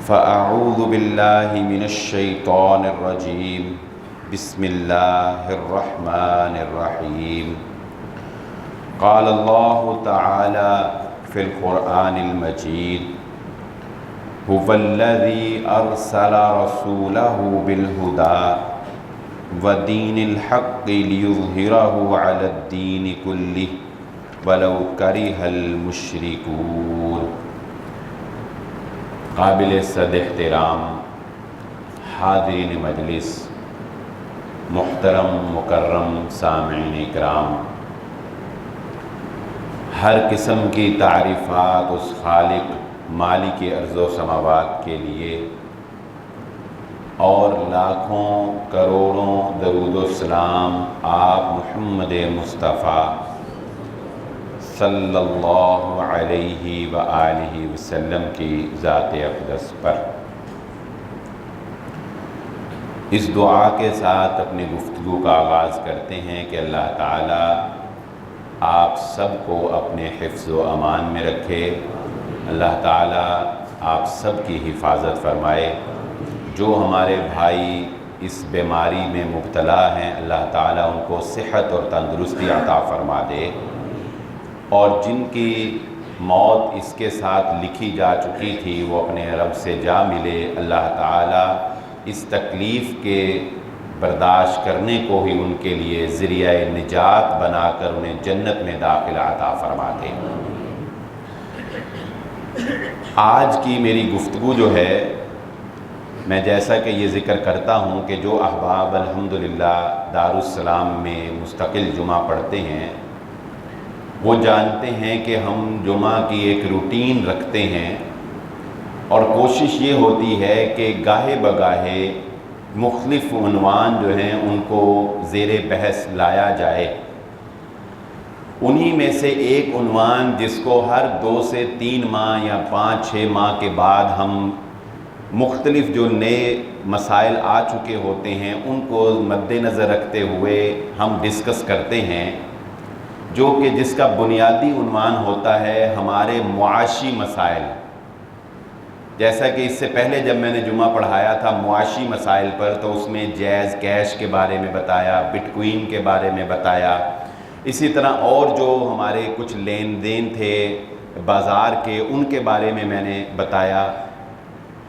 فأعوذ باللہ من الشیطان الرجیم بسم اللہ الرحمن الرحیم قال اللہ تعالی فی القرآن المجید هو الذی ارسل رسولہ بالہدى ودین الحق لیظہرہ علی الدین کلہ ولو کرہ المشرکون۔ قابل صد احترام حاضرین مجلس، محترم مکرم سامعین اکرام، ہر قسم کی تعریفات اس خالق مالک ارض و سماوات کے لیے، اور لاکھوں کروڑوں درود و سلام آپ محمد مصطفیٰ صلی اللہ علیہ وآلہ وسلم کی ذات اقدس پر۔ اس دعا کے ساتھ اپنی گفتگو کا آغاز کرتے ہیں کہ اللہ تعالیٰ آپ سب کو اپنے حفظ و امان میں رکھے، اللہ تعالیٰ آپ سب کی حفاظت فرمائے۔ جو ہمارے بھائی اس بیماری میں مبتلا ہیں، اللہ تعالیٰ ان کو صحت اور تندرستی عطا فرما دے، اور جن کی موت اس کے ساتھ لکھی جا چکی تھی وہ اپنے رب سے جا ملے، اللہ تعالیٰ اس تکلیف کے برداشت کرنے کو ہی ان کے لیے ذریعہ نجات بنا کر انہیں جنت میں داخلہ عطا فرما دے۔ آج کی میری گفتگو جو ہے، میں جیسا کہ یہ ذکر کرتا ہوں کہ جو احباب الحمدللہ دارالسلام میں مستقل جمعہ پڑھتے ہیں وہ جانتے ہیں کہ ہم جمعہ کی ایک روٹین رکھتے ہیں، اور کوشش یہ ہوتی ہے کہ گاہے بگاہے مختلف عنوان جو ہیں ان کو زیر بحث لایا جائے۔ انہی میں سے ایک عنوان جس کو ہر 2 سے 3 ماہ یا 5-6 ماہ کے بعد ہم مختلف جو نئے مسائل آ چکے ہوتے ہیں ان کو مد نظر رکھتے ہوئے ہم ڈسکس کرتے ہیں، جو کہ جس کا بنیادی عنوان ہوتا ہے ہمارے معاشی مسائل۔ جیسا کہ اس سے پہلے جب میں نے جمعہ پڑھایا تھا معاشی مسائل پر، تو اس میں جائز کیش کے بارے میں بتایا، بٹ کوئن کے بارے میں بتایا، اسی طرح اور جو ہمارے کچھ لین دین تھے بازار کے ان کے بارے میں نے بتایا،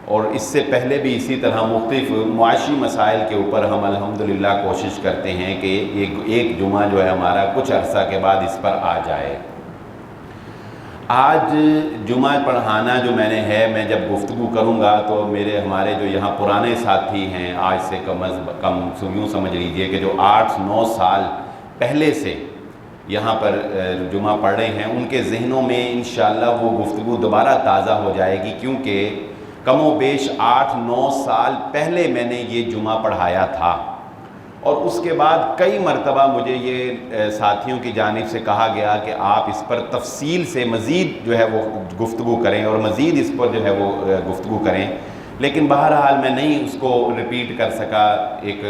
اور اس سے پہلے بھی اسی طرح مختلف معاشی مسائل کے اوپر ہم الحمدللہ کوشش کرتے ہیں کہ ایک جمعہ جو ہے ہمارا کچھ عرصہ کے بعد اس پر آ جائے۔ آج جمعہ پڑھانا جو میں نے ہے، میں جب گفتگو کروں گا تو ہمارے جو یہاں پرانے ساتھی ہیں، آج سے کم از کم یوں سمجھ لیجئے کہ جو 8-9 سال پہلے سے یہاں پر جمعہ پڑھ رہے ہیں، ان کے ذہنوں میں انشاءاللہ وہ گفتگو دوبارہ تازہ ہو جائے گی، کیونکہ کم و بیش 8-9 سال پہلے میں نے یہ جمعہ پڑھایا تھا، اور اس کے بعد کئی مرتبہ مجھے یہ ساتھیوں کی جانب سے کہا گیا کہ آپ اس پر تفصیل سے مزید جو ہے وہ گفتگو کریں اور مزید اس پر جو ہے وہ گفتگو کریں، لیکن بہرحال میں نہیں اس کو ریپیٹ کر سکا ایک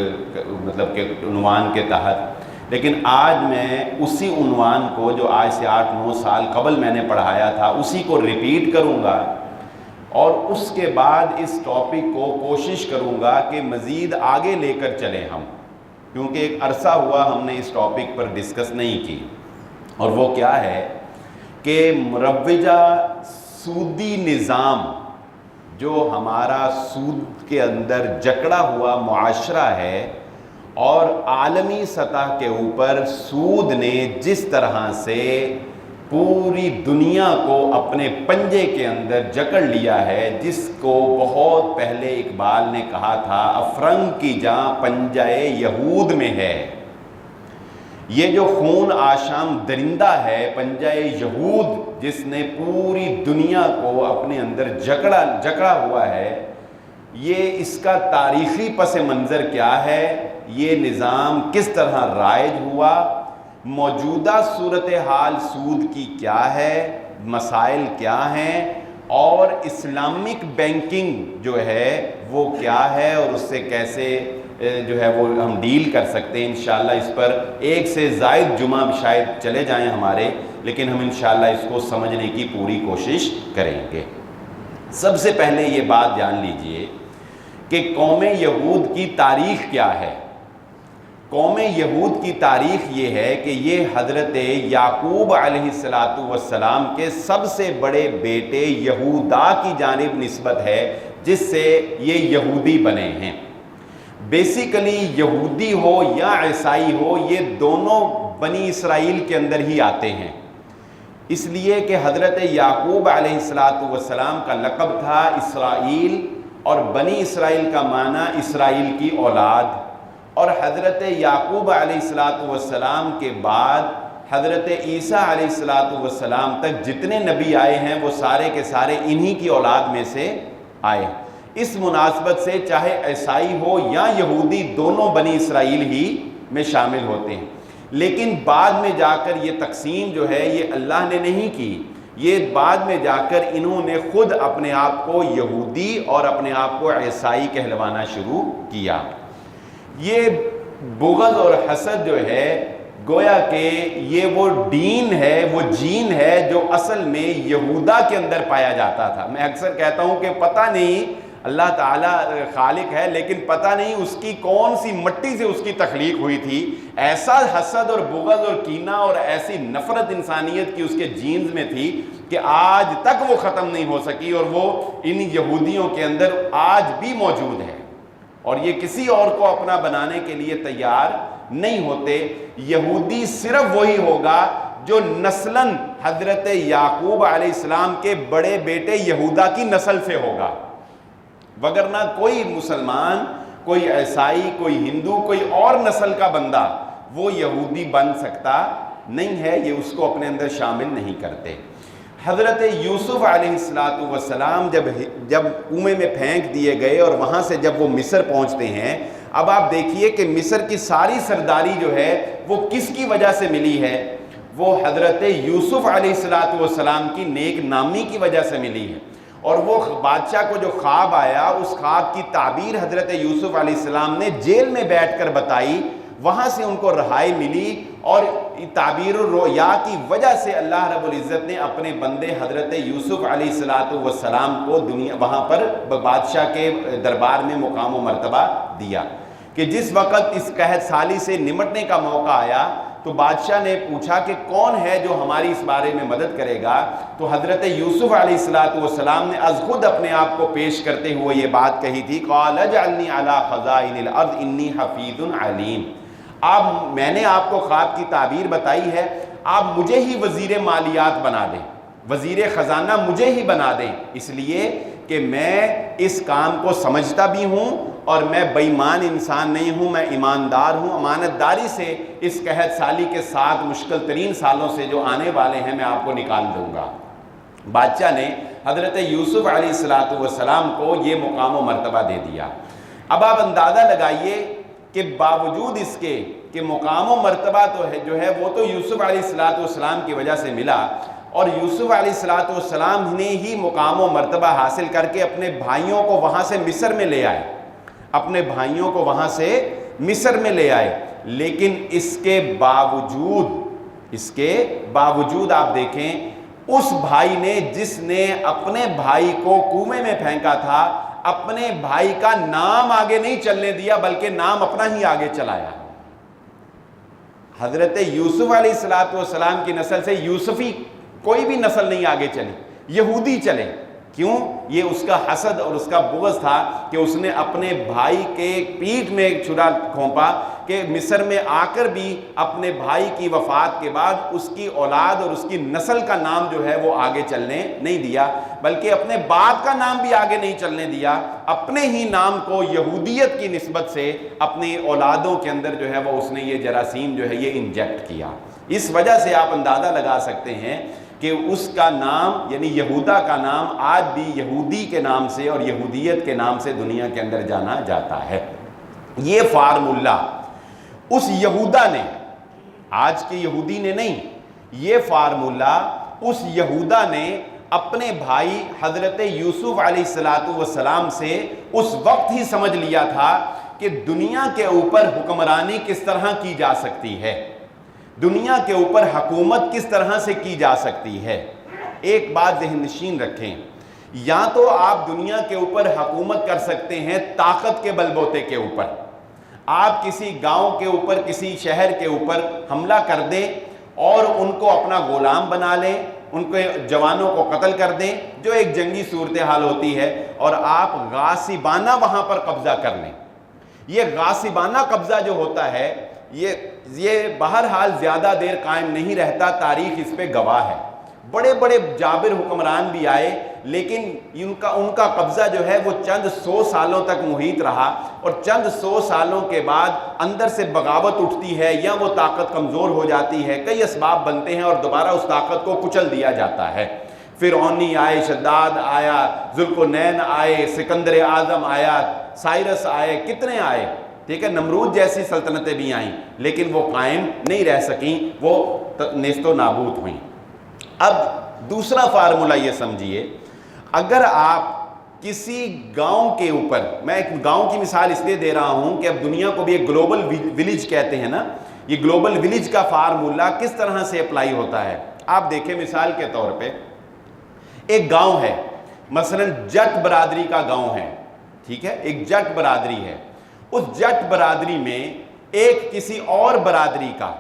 مطلب کہ عنوان کے تحت۔ لیکن آج میں اسی عنوان کو جو آج سے 8-9 سال قبل میں نے پڑھایا تھا اسی کو ریپیٹ کروں گا، اور اس کے بعد اس ٹاپک کو کوشش کروں گا کہ مزید آگے لے کر چلیں ہم، کیونکہ ایک عرصہ ہوا ہم نے اس ٹاپک پر ڈسکس نہیں کی، اور وہ کیا ہے کہ مروجہ سودی نظام، جو ہمارا سود کے اندر جکڑا ہوا معاشرہ ہے، اور عالمی سطح کے اوپر سود نے جس طرح سے پوری دنیا کو اپنے پنجے کے اندر جکڑ لیا ہے، جس کو بہت پہلے اقبال نے کہا تھا افرنگ کی جاں پنجہ یہود میں ہے۔ یہ جو خون آشام درندہ ہے پنجہ یہود، جس نے پوری دنیا کو اپنے اندر جکڑا ہوا ہے، یہ اس کا تاریخی پس منظر کیا ہے، یہ نظام کس طرح رائج ہوا، موجودہ صورتحال سود کی کیا ہے، مسائل کیا ہیں، اور اسلامک بینکنگ جو ہے وہ کیا ہے، اور اس سے کیسے جو ہے وہ ہم ڈیل کر سکتے ہیں۔ انشاءاللہ اس پر 1 سے زائد جمعہ شاید چلے جائیں ہمارے، لیکن ہم انشاءاللہ اس کو سمجھنے کی پوری کوشش کریں گے۔ سب سے پہلے یہ بات جان لیجئے کہ قوم یہود کی تاریخ کیا ہے۔ قوم یہود کی تاریخ یہ ہے کہ یہ حضرت یعقوب علیہ السلام کے سب سے بڑے بیٹے یہودا کی جانب نسبت ہے، جس سے یہ یہودی بنے ہیں۔ بیسیکلی یہودی ہو یا عیسائی ہو، یہ دونوں بنی اسرائیل کے اندر ہی آتے ہیں، اس لیے کہ حضرت یعقوب علیہ السلام کا لقب تھا اسرائیل، اور بنی اسرائیل کا معنی اسرائیل کی اولاد، اور حضرت یعقوب علیہ السلام کے بعد حضرت عیسیٰ علیہ السلام تک جتنے نبی آئے ہیں وہ سارے کے سارے انہی کی اولاد میں سے آئے۔ اس مناسبت سے چاہے عیسائی ہو یا یہودی، دونوں بنی اسرائیل ہی میں شامل ہوتے ہیں۔ لیکن بعد میں جا کر یہ تقسیم جو ہے یہ اللہ نے نہیں کی، یہ بعد میں جا کر انہوں نے خود اپنے آپ کو یہودی اور اپنے آپ کو عیسائی کہلوانا شروع کیا۔ یہ بغض اور حسد جو ہے گویا کہ یہ وہ دین ہے، وہ جین ہے جو اصل میں یہودا کے اندر پایا جاتا تھا۔ میں اکثر کہتا ہوں کہ پتہ نہیں اللہ تعالیٰ خالق ہے، لیکن پتہ نہیں اس کی کون سی مٹی سے اس کی تخلیق ہوئی تھی۔ ایسا حسد اور بغض اور کینہ اور ایسی نفرت انسانیت کی اس کے جینز میں تھی کہ آج تک وہ ختم نہیں ہو سکی، اور وہ ان یہودیوں کے اندر آج بھی موجود ہے، اور یہ کسی اور کو اپنا بنانے کے لیے تیار نہیں ہوتے۔ یہودی صرف وہی ہوگا جو نسلاً حضرت یعقوب علیہ السلام کے بڑے بیٹے یہودا کی نسل سے ہوگا، وگرنہ کوئی مسلمان، کوئی عیسائی، کوئی ہندو، کوئی اور نسل کا بندہ وہ یہودی بن سکتا نہیں ہے، یہ اس کو اپنے اندر شامل نہیں کرتے۔ حضرت یوسف علیہ السلام جب کنویں میں پھینک دیے گئے اور وہاں سے جب وہ مصر پہنچتے ہیں، اب آپ دیکھیے کہ مصر کی ساری سرداری جو ہے وہ کس کی وجہ سے ملی ہے؟ وہ حضرت یوسف علیہ السلام کی نیک نامی کی وجہ سے ملی ہے، اور وہ بادشاہ کو جو خواب آیا اس خواب کی تعبیر حضرت یوسف علیہ السلام نے جیل میں بیٹھ کر بتائی، وہاں سے ان کو رہائی ملی، اور تعبیر الرؤیا کی وجہ سے اللہ رب العزت نے اپنے بندے حضرت یوسف علیہ السلام کو وہاں پر بادشاہ کے دربار میں مقام و مرتبہ دیا، کہ جس وقت اس قحط سالی سے نمٹنے کا موقع آیا تو بادشاہ نے پوچھا کہ کون ہے جو ہماری اس بارے میں مدد کرے گا، تو حضرت یوسف علیہ السلام نے از خود اپنے آپ کو پیش کرتے ہوئے یہ بات کہی تھی، قال اجعلنی علی خزائن الارض انی حفیظ علیم۔ میں نے آپ کو خواب کی تعبیر بتائی ہے، آپ مجھے ہی وزیر مالیات بنا دیں، وزیر خزانہ مجھے ہی بنا دیں، اس لیے کہ میں اس کام کو سمجھتا بھی ہوں اور میں بے ایمان انسان نہیں ہوں، میں ایماندار ہوں، امانت داری سے اس قحط سالی کے ساتھ مشکل ترین سالوں سے جو آنے والے ہیں میں آپ کو نکال دوں گا۔ بادشاہ نے حضرت یوسف علیہ السلام کو یہ مقام و مرتبہ دے دیا۔ اب آپ اندازہ لگائیے کہ باوجود اس کے کہ مقام و مرتبہ جو ہے وہ تو یوسف علیہ السلام کی وجہ سے ملا، اور یوسف علیہ السلام نے ہی مقام و مرتبہ حاصل کر کے اپنے بھائیوں کو وہاں سے مصر میں لے آئے، اپنے بھائیوں کو وہاں سے مصر میں لے آئے، لیکن اس کے باوجود آپ دیکھیں اس بھائی نے جس نے اپنے بھائی کو کنویں میں پھینکا تھا، اپنے بھائی کا نام آگے نہیں چلنے دیا بلکہ نام اپنا ہی آگے چلایا۔ حضرت یوسف علیہ السلام کی نسل سے یوسفی کوئی بھی نسل نہیں آگے چلی، یہودی چلے۔ کیوں؟ یہ اس کا حسد اور اس کا بغض تھا کہ اس نے اپنے بھائی کے پیٹھ میں ایک چھرا کھونپا کہ مصر میں آ کر بھی اپنے بھائی کی وفات کے بعد اس کی اولاد اور اس کی نسل کا نام جو ہے وہ آگے چلنے نہیں دیا، بلکہ اپنے باپ کا نام بھی آگے نہیں چلنے دیا، اپنے ہی نام کو یہودیت کی نسبت سے اپنی اولادوں کے اندر جو ہے وہ اس نے یہ جراثیم جو ہے یہ انجیکٹ کیا۔ اس وجہ سے آپ اندازہ لگا سکتے ہیں کہ اس کا نام یعنی یہودا کا نام آج بھی یہودی کے نام سے اور یہودیت کے نام سے دنیا کے اندر جانا جاتا ہے۔ یہ فارمولہ اس یہودا نے، آج کے یہودی نے نہیں، یہ فارمولہ اس یہودا نے اپنے بھائی حضرت یوسف علیہ السلام سے اس وقت ہی سمجھ لیا تھا کہ دنیا کے اوپر حکمرانی کس طرح کی جا سکتی ہے، دنیا کے اوپر حکومت کس طرح سے کی جا سکتی ہے۔ ایک بات ذہن نشین رکھیں یا تو آپ دنیا کے اوپر حکومت کر سکتے ہیں طاقت کے بل بوتے کے اوپر، آپ کسی گاؤں کے اوپر، کسی شہر کے اوپر حملہ کر دیں اور ان کو اپنا غلام بنا لیں، ان کے جوانوں کو قتل کر دیں، جو ایک جنگی صورتحال ہوتی ہے، اور آپ غاصبانہ وہاں پر قبضہ کر لیں۔ یہ غاصبانہ قبضہ جو ہوتا ہے یہ بہرحال زیادہ دیر قائم نہیں رہتا، تاریخ اس پہ گواہ ہے۔ بڑے بڑے جابر حکمران بھی آئے، لیکن ان کا قبضہ جو ہے وہ چند سو سالوں تک محیط رہا، اور چند سو سالوں کے بعد اندر سے بغاوت اٹھتی ہے یا وہ طاقت کمزور ہو جاتی ہے، کئی اسباب بنتے ہیں اور دوبارہ اس طاقت کو کچل دیا جاتا ہے۔ فرعونی آئے، شداد آیا، ذوالقرنین آئے، سکندر اعظم آیا، سائرس آئے، کتنے آئے، ٹھیک ہے، نمرود جیسی سلطنتیں بھی آئیں، لیکن وہ قائم نہیں رہ سکیں، وہ نیست و نابود ہوئیں۔ اب دوسرا فارمولہ یہ سمجھیے، اگر آپ کسی گاؤں کے اوپر، میں ایک گاؤں کی مثال اس لیے دے رہا ہوں کہ اب دنیا کو بھی ایک گلوبل ولیج کہتے ہیں نا، یہ گلوبل ولیج کا فارمولہ کس طرح سے اپلائی ہوتا ہے۔ آپ دیکھیں مثال کے طور پہ ایک گاؤں ہے، مثلا جٹ برادری کا گاؤں ہے، ٹھیک ہے، ایک جٹ برادری ہے، اس جٹ برادری میں ایک کسی اور برادری کا،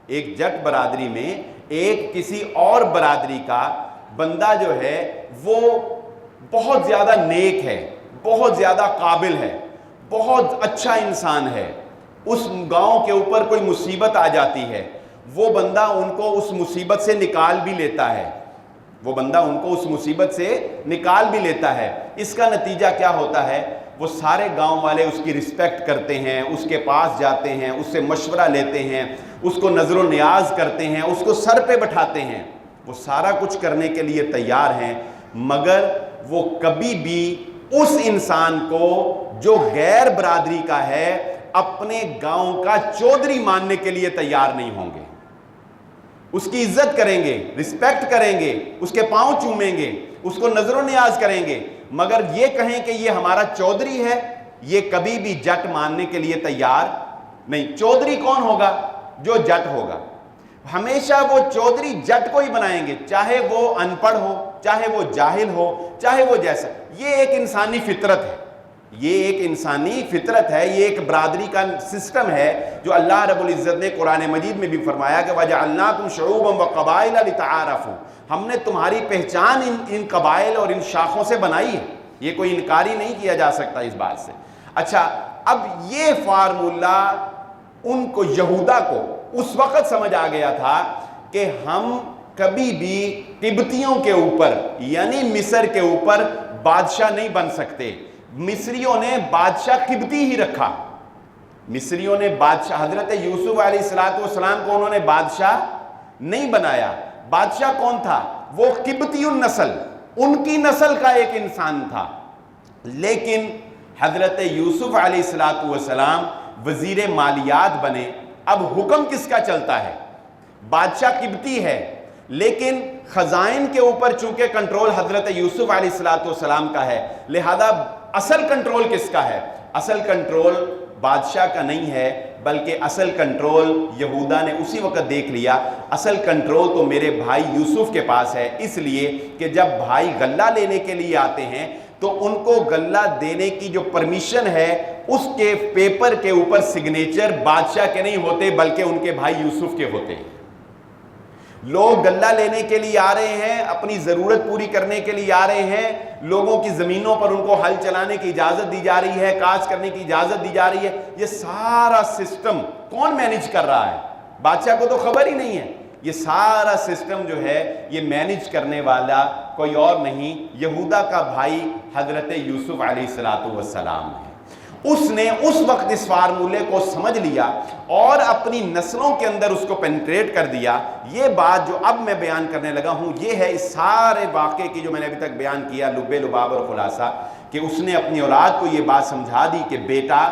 ایک جٹ برادری میں ایک کسی اور برادری کا بندہ جو ہے وہ بہت زیادہ نیک ہے، بہت زیادہ قابل ہے، بہت اچھا انسان ہے، اس گاؤں کے اوپر کوئی مصیبت آ جاتی ہے، وہ بندہ ان کو اس مصیبت سے نکال بھی لیتا ہے، وہ بندہ ان کو اس مصیبت سے نکال بھی لیتا ہے۔ اس کا نتیجہ کیا ہوتا ہے؟ وہ سارے گاؤں والے اس کی رسپیکٹ کرتے ہیں، اس کے پاس جاتے ہیں، اس سے مشورہ لیتے ہیں، اس کو نظر و نیاز کرتے ہیں، اس کو سر پہ بٹھاتے ہیں، وہ سارا کچھ کرنے کے لیے تیار ہیں، مگر وہ کبھی بھی اس انسان کو جو غیر برادری کا ہے اپنے گاؤں کا چودھری ماننے کے لیے تیار نہیں ہوں گے۔ اس کی عزت کریں گے، رسپیکٹ کریں گے، اس کے پاؤں چومیں گے، اس کو نظر و نیاز کریں گے، مگر یہ کہیں کہ یہ ہمارا چودھری ہے، یہ کبھی بھی جٹ ماننے کے لیے تیار نہیں۔ چودھری کون ہوگا؟ جو جٹ ہوگا، ہمیشہ وہ چودھری جٹ کو ہی بنائیں گے، چاہے وہ ان پڑھ ہو، چاہے وہ جاہل ہو، چاہے وہ جیسا۔ یہ ایک انسانی فطرت ہے، یہ ایک انسانی فطرت ہے، یہ ایک برادری کا سسٹم ہے جو اللہ رب العزت نے قرآن مجید میں بھی فرمایا کہ وَجَعَلْنَاكُمْ شُعُوبًا وَقَبَائِلَ لِتَعَارَفُوا، ہم نے تمہاری پہچان ان قبائل اور ان شاخوں سے بنائی ہے، یہ کوئی انکار ہی نہیں کیا جا سکتا اس بات سے۔ اچھا، اب یہ فارمولہ ان کو، یہودا کو اس وقت سمجھ آ گیا تھا کہ ہم کبھی بھی قبطیوں کے اوپر یعنی مصر کے اوپر بادشاہ نہیں بن سکتے۔ مصریوں نے بادشاہ قبطی ہی رکھا، مصریوں نے بادشاہ، حضرت یوسف علیہ السلام کو انہوں نے بادشاہ نہیں بنایا۔ بادشاہ کون تھا؟ وہ قبطی النسل، ان کی نسل کا ایک انسان تھا، لیکن حضرت یوسف علیہ السلام وزیر مالیات بنے۔ اب حکم کس کا چلتا ہے؟ بادشاہ قبطی ہے، لیکن خزائن کے اوپر چونکہ کنٹرول حضرت یوسف علیہ السلام کا ہے، لہذا اصل کنٹرول کس کا ہے؟ اصل کنٹرول بادشاہ کا نہیں ہے، بلکہ اصل کنٹرول یہودا نے اسی وقت دیکھ لیا، اصل کنٹرول تو میرے بھائی یوسف کے پاس ہے، اس لیے کہ جب بھائی غلہ لینے کے لیے آتے ہیں تو ان کو غلہ دینے کی جو پرمیشن ہے اس کے پیپر کے اوپر سگنیچر بادشاہ کے نہیں ہوتے بلکہ ان کے بھائی یوسف کے ہوتے ہیں۔ لوگ غلہ لینے کے لیے آ رہے ہیں، اپنی ضرورت پوری کرنے کے لیے آ رہے ہیں، لوگوں کی زمینوں پر ان کو ہل چلانے کی اجازت دی جا رہی ہے، کاشت کرنے کی اجازت دی جا رہی ہے۔ یہ سارا سسٹم کون مینیج کر رہا ہے؟ بادشاہ کو تو خبر ہی نہیں ہے۔ یہ سارا سسٹم جو ہے یہ مینیج کرنے والا کوئی اور نہیں، یہودا کا بھائی حضرت یوسف علیہ السلام ہے۔ اس نے اس وقت اس فارمولے کو سمجھ لیا اور اپنی نسلوں کے اندر اس کو پینٹریٹ کر دیا۔ یہ بات جو اب میں بیان کرنے لگا ہوں یہ ہے اس سارے واقعے کی جو میں نے ابھی تک بیان کیا، لب لباب اور خلاصہ، کہ اس نے اپنی اولاد کو یہ بات سمجھا دی کہ بیٹا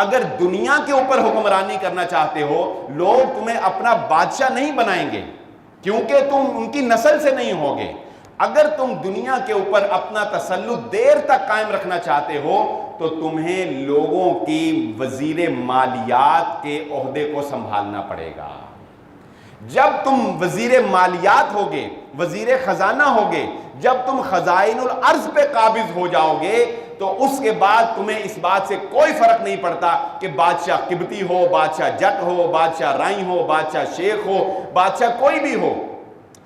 اگر دنیا کے اوپر حکمرانی کرنا چاہتے ہو، لوگ تمہیں اپنا بادشاہ نہیں بنائیں گے کیونکہ تم ان کی نسل سے نہیں ہوگے۔ اگر تم دنیا کے اوپر اپنا تسلط دیر تک قائم رکھنا چاہتے ہو تو تمہیں لوگوں کی وزیر مالیات کے عہدے کو سنبھالنا پڑے گا۔ جب تم وزیر مالیات ہوگے، وزیر خزانہ ہوگے، جب تم خزائن الارض پہ قابض ہو جاؤ گے، تو اس کے بعد تمہیں اس بات سے کوئی فرق نہیں پڑتا کہ بادشاہ قبطی ہو، بادشاہ جٹ ہو، بادشاہ رائی ہو، بادشاہ شیخ ہو، بادشاہ کوئی بھی ہو،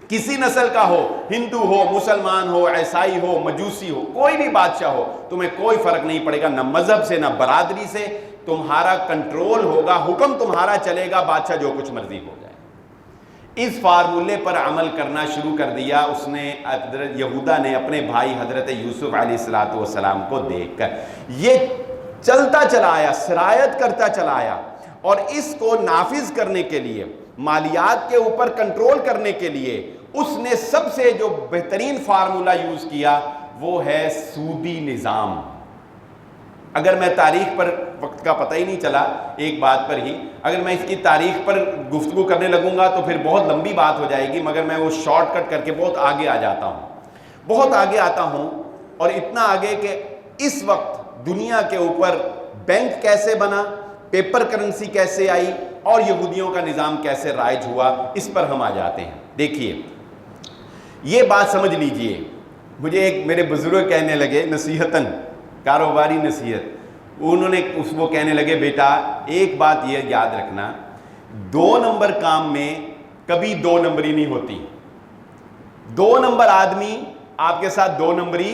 کسی نسل کا ہو، ہندو ہو، مسلمان ہو، عیسائی ہو، مجوسی ہو، کوئی بھی بادشاہ ہو، تمہیں کوئی فرق نہیں پڑے گا، نہ مذہب سے نہ برادری سے، تمہارا کنٹرول ہوگا، حکم تمہارا چلے گا، بادشاہ جو کچھ مرضی ہو جائے۔ اس فارمولے پر عمل کرنا شروع کر دیا اس نے، حضرت یہودا نے اپنے بھائی حضرت یوسف علیہ السلام کو دیکھ کر یہ چلتا چلا آیا، سرایت کرتا چلا آیا، اور اس کو نافذ کرنے کے لیے، مالیات کے اوپر کنٹرول کرنے کے لیے اس نے سب سے جو بہترین فارمولہ یوز کیا وہ ہے سودی نظام۔ اگر میں تاریخ پر، وقت کا پتہ ہی نہیں چلا ایک بات پر ہی، اگر میں اس کی تاریخ پر گفتگو کرنے لگوں گا تو پھر بہت لمبی بات ہو جائے گی، مگر میں وہ شارٹ کٹ کر کے بہت آگے آ جاتا ہوں، بہت آگے آتا ہوں، اور اتنا آگے کہ اس وقت دنیا کے اوپر بینک کیسے بنا، پیپر کرنسی کیسے آئی، اور یہودیوں کا نظام کیسے رائج ہوا، اس پر ہم آ جاتے ہیں۔ دیکھیے یہ بات سمجھ لیجئے، مجھے ایک میرے بزرگ کہنے لگے نصیحتاً، کاروباری نصیحت، انہوں نے وہ کہنے لگے بیٹا ایک بات یہ یاد رکھنا، 2 نمبر کام میں کبھی 2 نمبری نہیں ہوتی، 2 نمبر آدمی آپ کے ساتھ 2 نمبری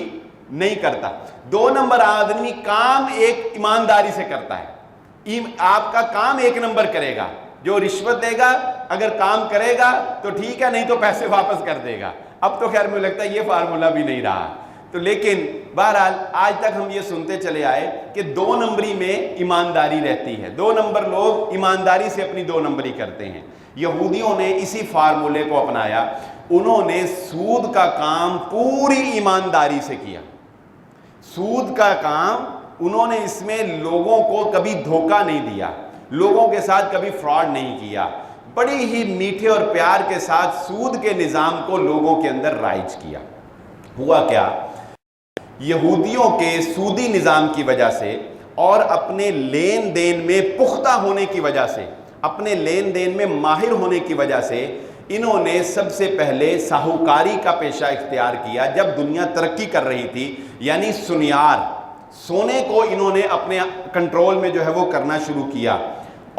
نہیں کرتا، 2 نمبر آدمی کام ایک ایمانداری سے کرتا ہے، آپ کا کام 1 نمبر کرے گا، جو رشوت دے گا اگر کام کرے گا تو ٹھیک ہے، نہیں تو پیسے واپس کر دے گا۔ اب تو خیر مجھے لگتا ہے یہ فارمولہ بھی نہیں رہا، تو لیکن بہرحال آج تک ہم یہ سنتے چلے آئے کہ 2 نمبری میں ایمانداری رہتی ہے، 2 نمبر لوگ ایمانداری سے اپنی 2 نمبری کرتے ہیں۔ یہودیوں نے اسی فارمولے کو اپنایا، انہوں نے سود کا کام پوری ایمانداری سے کیا، سود کا کام انہوں نے اس میں لوگوں کو کبھی دھوکہ نہیں دیا، لوگوں کے ساتھ کبھی فراڈ نہیں کیا، بڑی ہی میٹھے اور پیار کے ساتھ سود کے نظام کو لوگوں کے اندر رائج کیا۔ ہوا کیا، یہودیوں کے سودی نظام کی وجہ سے اور اپنے لین دین میں پختہ ہونے کی وجہ سے، اپنے لین دین میں ماہر ہونے کی وجہ سے، انہوں نے سب سے پہلے ساہوکاری کا پیشہ اختیار کیا جب دنیا ترقی کر رہی تھی، یعنی سنیار، سونے کو انہوں نے اپنے کنٹرول میں جو ہے وہ کرنا شروع کیا،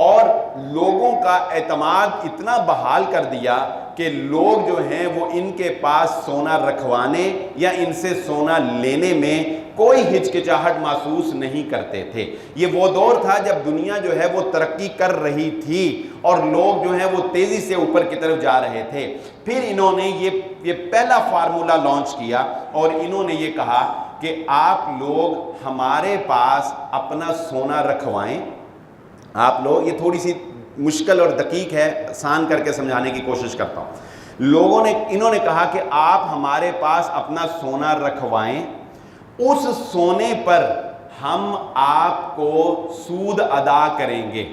اور لوگوں کا اعتماد اتنا بحال کر دیا کہ لوگ جو ہیں وہ ان کے پاس سونا رکھوانے یا ان سے سونا لینے میں کوئی ہچکچاہٹ محسوس نہیں کرتے تھے۔ یہ وہ دور تھا جب دنیا جو ہے وہ ترقی کر رہی تھی اور لوگ جو ہیں وہ تیزی سے اوپر کی طرف جا رہے تھے۔ پھر انہوں نے یہ پہلا فارمولہ لانچ کیا، اور انہوں نے یہ کہا کہ آپ لوگ ہمارے پاس اپنا سونا رکھوائیں، آپ لوگ، یہ تھوڑی سی مشکل اور دقیق ہے، آسان کر کے سمجھانے کی کوشش کرتا ہوں۔ انہوں نے کہا کہ آپ ہمارے پاس اپنا سونا رکھوائیں، اس سونے پر ہم آپ کو سود ادا کریں گے،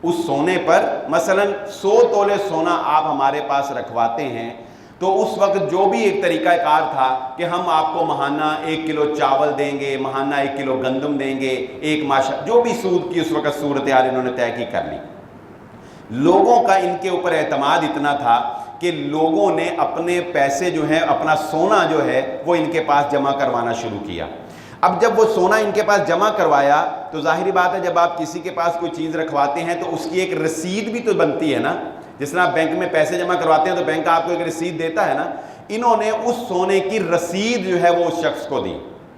اس سونے پر مثلا 100 تولے سونا آپ ہمارے پاس رکھواتے ہیں تو اس وقت جو بھی ایک طریقہ کار تھا کہ ہم آپ کو ماہانہ 1 کلو چاول دیں گے، ماہانہ 1 کلو گندم دیں گے، ایک ماشا، جو بھی سود کی اس وقت صورتحال انہوں نے طے کی کر لی۔ لوگوں کا ان کے اوپر اعتماد اتنا تھا کہ لوگوں نے اپنے پیسے جو ہیں، اپنا سونا جو ہے وہ ان کے پاس جمع کروانا شروع کیا۔ اب جب وہ سونا ان کے پاس جمع کروایا تو ظاہری بات ہے جب آپ کسی کے پاس کوئی چیز رکھواتے ہیں تو اس کی ایک رسید بھی تو بنتی ہے نا، جس طرح آپ بینک میں پیسے جمع کرواتے ہیں تو بینک آپ کو ایک رسید دیتا ہے نا، انہوں نے اس سونے کی رسید جو ہے وہ اس شخص کو دی۔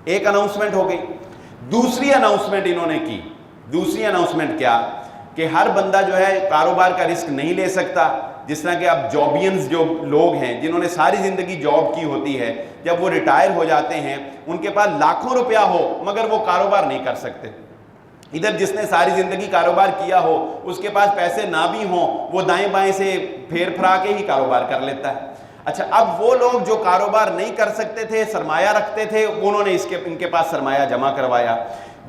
ایک اناؤنسمنٹ ہو گئی۔ دوسری اناؤنسمنٹ انہوں نے کی، دوسری اناؤنسمنٹ کیا کہ ہر بندہ جو ہے کاروبار کا رسک نہیں لے سکتا، جس طرح کہ اب جابینز جو لوگ ہیں جنہوں نے ساری زندگی جاب کی ہوتی ہے، جب وہ ریٹائر ہو جاتے ہیں ان کے پاس لاکھوں روپیہ ہو مگر وہ کاروبار نہیں کر سکتے۔ ادھر جس نے ساری زندگی کاروبار کیا ہو اس کے پاس پیسے نہ بھی ہوں، وہ دائیں بائیں سے پھیر پھرا کے ہی کاروبار کر لیتا ہے۔ اچھا، اب وہ لوگ جو کاروبار نہیں کر سکتے تھے، سرمایہ رکھتے تھے، انہوں نے ان کے پاس سرمایہ جمع کروایا۔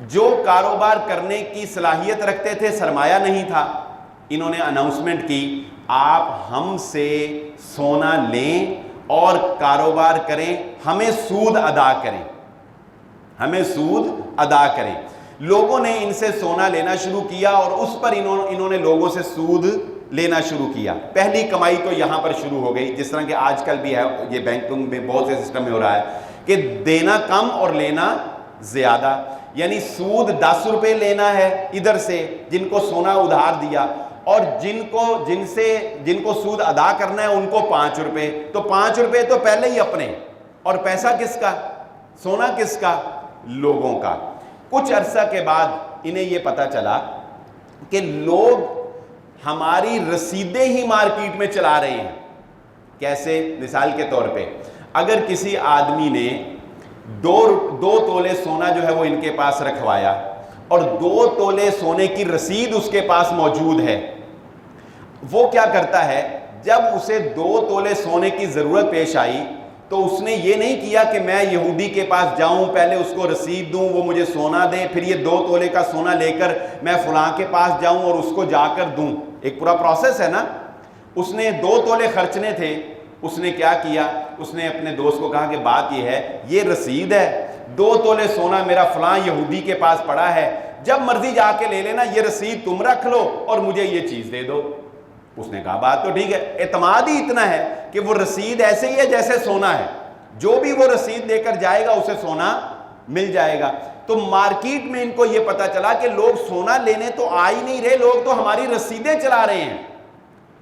جو کاروبار کرنے کی صلاحیت رکھتے تھے، سرمایہ نہیں تھا، انہوں نے اناؤنسمنٹ کی آپ ہم سے سونا لیں اور کاروبار کریں، ہمیں سود ادا کریں، ہمیں سود ادا کریں۔ لوگوں نے ان سے سونا لینا شروع کیا اور اس پر انہوں نے لوگوں سے سود لینا شروع کیا. پہلی کمائی تو یہاں پر شروع ہو گئی, جس طرح کہ آج کل بھی ہے, یہ بینکوں میں بہت سے سسٹم میں ہو رہا ہے کہ دینا کم اور لینا زیادہ. یعنی سود 10 روپے لینا ہے ادھر سے جن کو سونا ادھار دیا, اور جن کو سود ادا کرنا ہے ان کو 5 روپے. تو 5 روپے تو پہلے ہی اپنے, اور پیسہ کس کا؟ سونا کس کا؟ لوگوں کا. کچھ عرصہ کے بعد انہیں یہ پتا چلا کہ لوگ ہماری رسیدیں ہی مارکیٹ میں چلا رہے ہیں. کیسے؟ مثال کے طور پہ اگر کسی آدمی نے 2 تولے سونا جو ہے وہ ان کے پاس رکھوایا, اور 2 تولے سونے کی رسید اس کے پاس موجود ہے, وہ کیا کرتا ہے, جب اسے 2 تولے سونے کی ضرورت پیش آئی تو اس نے یہ نہیں کیا کہ میں یہودی کے پاس جاؤں, پہلے اس کو رسید دوں, وہ مجھے سونا دے, پھر یہ 2 تولے کا سونا لے کر میں فلاں کے پاس جاؤں اور اس کو جا کر دوں. ایک پورا پروسیس ہے نا. اس نے 2 تولے خرچنے تھے, اس نے کیا کیا, اس نے اپنے دوست کو کہا کہ بات یہ ہے, یہ رسید ہے, 2 تولے سونا میرا فلاں یہودی کے پاس پڑا ہے, جب مرضی جا کے لے لینا, یہ رسید تم رکھ لو اور مجھے یہ چیز دے دو. اس نے کہا بات تو ٹھیک ہے. اعتماد ہی اتنا ہے کہ وہ رسید ایسے ہی ہے جیسے سونا ہے, جو بھی وہ رسید دے کر جائے گا اسے سونا مل جائے گا. تو مارکیٹ میں ان کو یہ پتا چلا کہ لوگ سونا لینے تو آ ہی نہیں رہے, لوگ تو ہماری رسیدیں چلا رہے ہیں.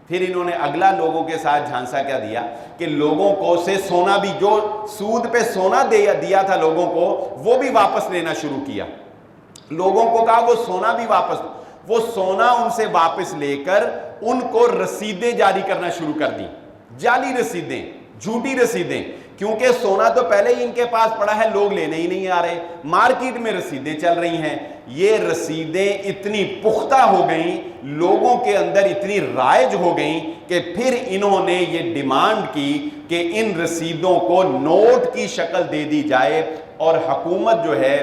پھر انہوں نے اگلا لوگوں کے ساتھ جھانسا کیا دیا کہ لوگوں کو سے سونا بھی, جو سود پہ سونا دیا تھا لوگوں کو, وہ بھی واپس لینا شروع کیا. لوگوں کو کہا وہ سونا بھی واپس, وہ سونا ان سے واپس لے کر ان کو رسیدیں جاری کرنا شروع کر دی. جعلی رسیدیں, جھوٹی رسیدیں, کیونکہ سونا تو پہلے ہی ان کے پاس پڑا ہے, لوگ لینے ہی نہیں آ رہے, مارکیٹ میں رسیدیں چل رہی ہیں. یہ رسیدیں اتنی پختہ ہو گئیں, لوگوں کے اندر اتنی رائج ہو گئیں کہ پھر انہوں نے یہ ڈیمانڈ کی کہ ان رسیدوں کو نوٹ کی شکل دے دی جائے, اور حکومت جو ہے,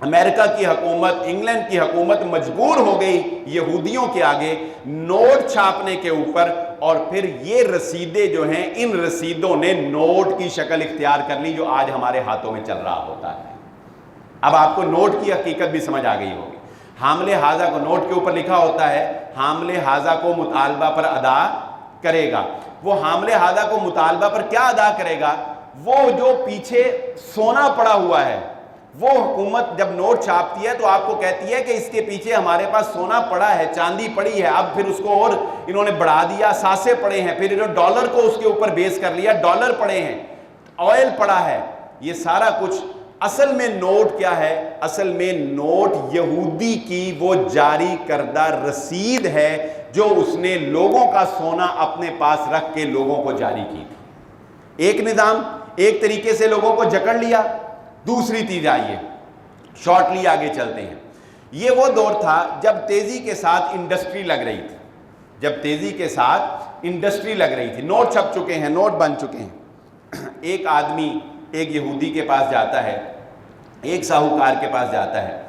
امریکہ کی حکومت, انگلینڈ کی حکومت مجبور ہو گئی یہودیوں کے آگے نوٹ چھاپنے کے اوپر, اور پھر یہ رسیدیں جو ہیں, ان رسیدوں نے نوٹ کی شکل اختیار کر لی جو آج ہمارے ہاتھوں میں چل رہا ہوتا ہے. اب آپ کو نوٹ کی حقیقت بھی سمجھ آ گئی ہوگی. حامل حاضہ کو نوٹ کے اوپر لکھا ہوتا ہے, حامل حاضہ کو مطالبہ پر ادا کرے گا. وہ حامل حاضہ کو مطالبہ پر کیا ادا کرے گا؟ وہ جو پیچھے سونا پڑا ہوا ہے, وہ حکومت جب نوٹ چھاپتی ہے تو آپ کو کہتی ہے کہ اس کے پیچھے ہمارے پاس سونا پڑا ہے, چاندی پڑی ہے. اب پھر اس کو اور انہوں نے بڑھا دیا, ساسے پڑے ہیں, پھر انہوں نے ڈالر کو اس کے اوپر بیس کر لیا, ڈالر پڑے ہیں, آئل پڑا ہے, یہ سارا کچھ. اصل میں نوٹ کیا ہے؟ اصل میں نوٹ یہودی کی وہ جاری کردہ رسید ہے جو اس نے لوگوں کا سونا اپنے پاس رکھ کے لوگوں کو جاری کی تھی. ایک نظام, ایک طریقے سے لوگوں کو جکڑ لیا. دوسری چیز آئیے, شارٹلی آگے چلتے ہیں. یہ وہ دور تھا جب تیزی کے ساتھ انڈسٹری لگ رہی تھی, جب تیزی کے ساتھ انڈسٹری لگ رہی تھی. نوٹ چھپ چکے ہیں, نوٹ بن چکے ہیں. ایک آدمی ایک یہودی کے پاس جاتا ہے, ایک ساہوکار کے پاس جاتا ہے,